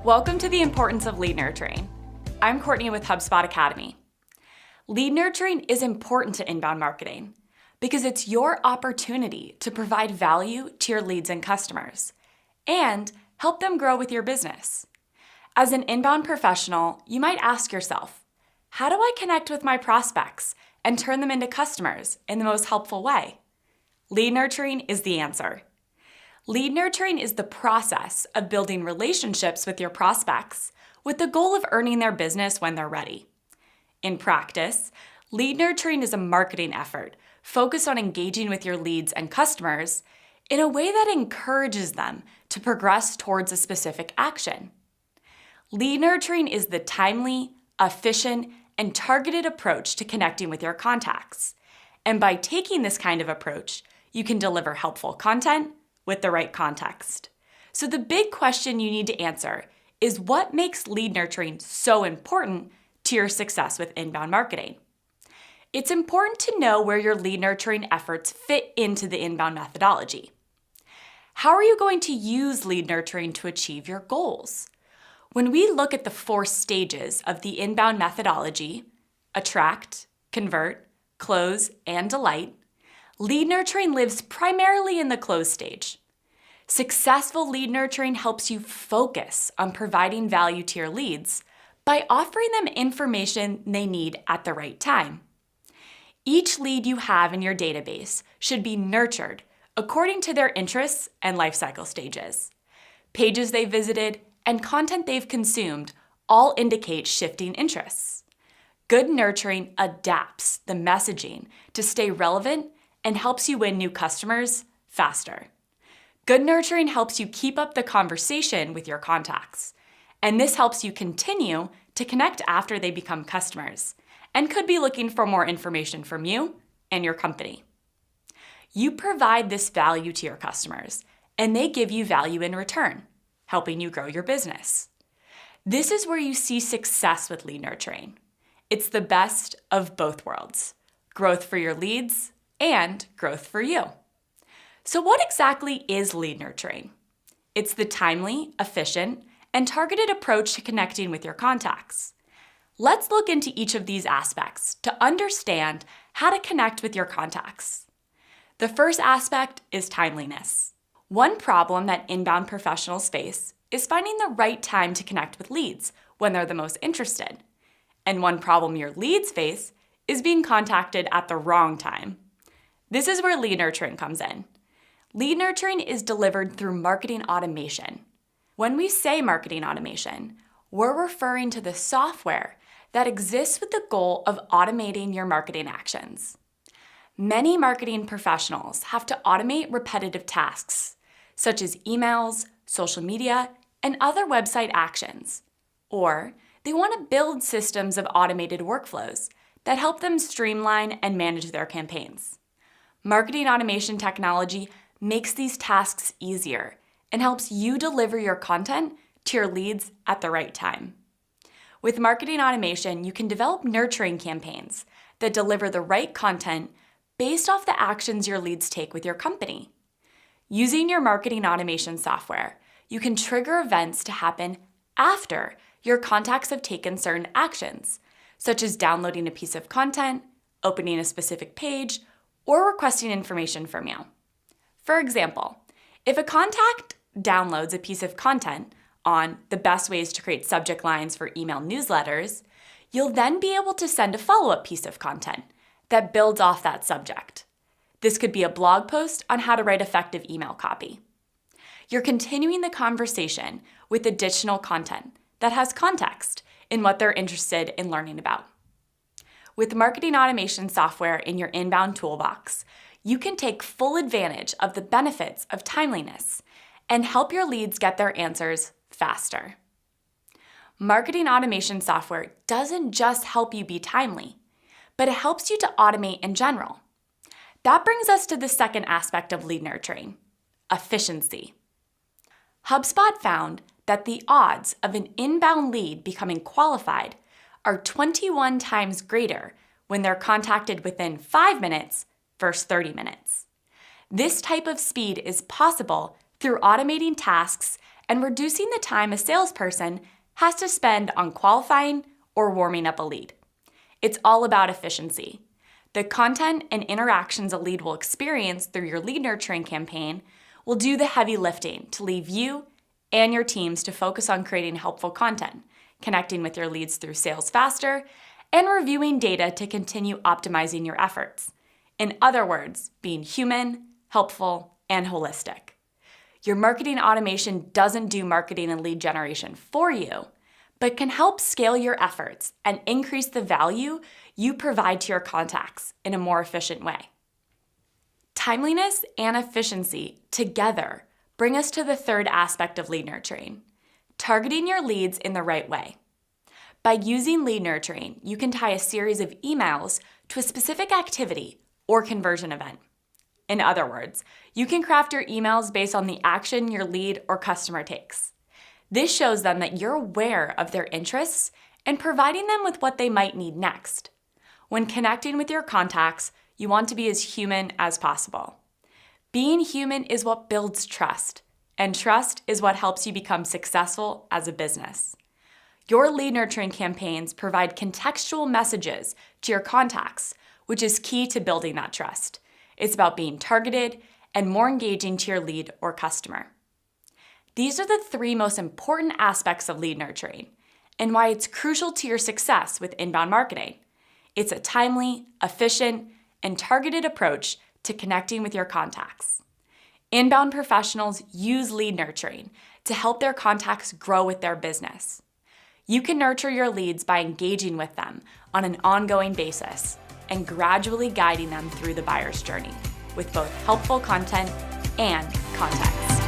Welcome to the importance of lead nurturing. I'm Courtney with HubSpot Academy. Lead nurturing is important to inbound marketing because it's your opportunity to provide value to your leads and customers and help them grow with your business. As an inbound professional, you might ask yourself, how do I connect with my prospects and turn them into customers in the most helpful way? Lead nurturing is the answer. Lead nurturing is the process of building relationships with your prospects with the goal of earning their business when they're ready. In practice, lead nurturing is a marketing effort focused on engaging with your leads and customers in a way that encourages them to progress towards a specific action. Lead nurturing is the timely, efficient, and targeted approach to connecting with your contacts. And by taking this kind of approach, you can deliver helpful content with the right context. So the big question you need to answer is what makes lead nurturing so important to your success with inbound marketing? It's important to know where your lead nurturing efforts fit into the inbound methodology. How are you going to use lead nurturing to achieve your goals? When we look at the 4 stages of the inbound methodology, attract, convert, close, and delight, lead nurturing lives primarily in the close stage. Successful lead nurturing helps you focus on providing value to your leads by offering them information they need at the right time. Each lead you have in your database should be nurtured according to their interests and life cycle stages. Pages they visited and content they've consumed all indicate shifting interests. Good nurturing adapts the messaging to stay relevant and helps you win new customers faster. Good nurturing helps you keep up the conversation with your contacts, and this helps you continue to connect after they become customers and could be looking for more information from you and your company. You provide this value to your customers, and they give you value in return, helping you grow your business. This is where you see success with lead nurturing. It's the best of both worlds, growth for your leads and growth for you. So what exactly is lead nurturing? It's the timely, efficient, and targeted approach to connecting with your contacts. Let's look into each of these aspects to understand how to connect with your contacts. The first aspect is timeliness. One problem that inbound professionals face is finding the right time to connect with leads when they're the most interested. And one problem your leads face is being contacted at the wrong time. This is where lead nurturing comes in. Lead nurturing is delivered through marketing automation. When we say marketing automation, we're referring to the software that exists with the goal of automating your marketing actions. Many marketing professionals have to automate repetitive tasks, such as emails, social media, and other website actions. Or they want to build systems of automated workflows that help them streamline and manage their campaigns. Marketing automation technology makes these tasks easier and helps you deliver your content to your leads at the right time. With marketing automation, you can develop nurturing campaigns that deliver the right content based off the actions your leads take with your company. Using your marketing automation software, you can trigger events to happen after your contacts have taken certain actions, such as downloading a piece of content, opening a specific page, or requesting information from you. For example, if a contact downloads a piece of content on the best ways to create subject lines for email newsletters, you'll then be able to send a follow-up piece of content that builds off that subject. This could be a blog post on how to write effective email copy. You're continuing the conversation with additional content that has context in what they're interested in learning about. With marketing automation software in your inbound toolbox, you can take full advantage of the benefits of timeliness and help your leads get their answers faster. Marketing automation software doesn't just help you be timely, but it helps you to automate in general. That brings us to the second aspect of lead nurturing, efficiency. HubSpot found that the odds of an inbound lead becoming qualified are 21 times greater when they're contacted within 5 minutes versus 30 minutes. This type of speed is possible through automating tasks and reducing the time a salesperson has to spend on qualifying or warming up a lead. It's all about efficiency. The content and interactions a lead will experience through your lead nurturing campaign will do the heavy lifting to leave you and your teams to focus on creating helpful content, connecting with your leads through sales faster, and reviewing data to continue optimizing your efforts. In other words, being human, helpful, and holistic. Your marketing automation doesn't do marketing and lead generation for you, but can help scale your efforts and increase the value you provide to your contacts in a more efficient way. Timeliness and efficiency together bring us to the third aspect of lead nurturing, targeting your leads in the right way. By using lead nurturing, you can tie a series of emails to a specific activity or conversion event. In other words, you can craft your emails based on the action your lead or customer takes. This shows them that you're aware of their interests and providing them with what they might need next. When connecting with your contacts, you want to be as human as possible. Being human is what builds trust, and trust is what helps you become successful as a business. Your lead nurturing campaigns provide contextual messages to your contacts, which is key to building that trust. It's about being targeted and more engaging to your lead or customer. These are the three most important aspects of lead nurturing and why it's crucial to your success with inbound marketing. It's a timely, efficient, and targeted approach to connecting with your contacts. Inbound professionals use lead nurturing to help their contacts grow with their business. You can nurture your leads by engaging with them on an ongoing basis and gradually guiding them through the buyer's journey with both helpful content and context.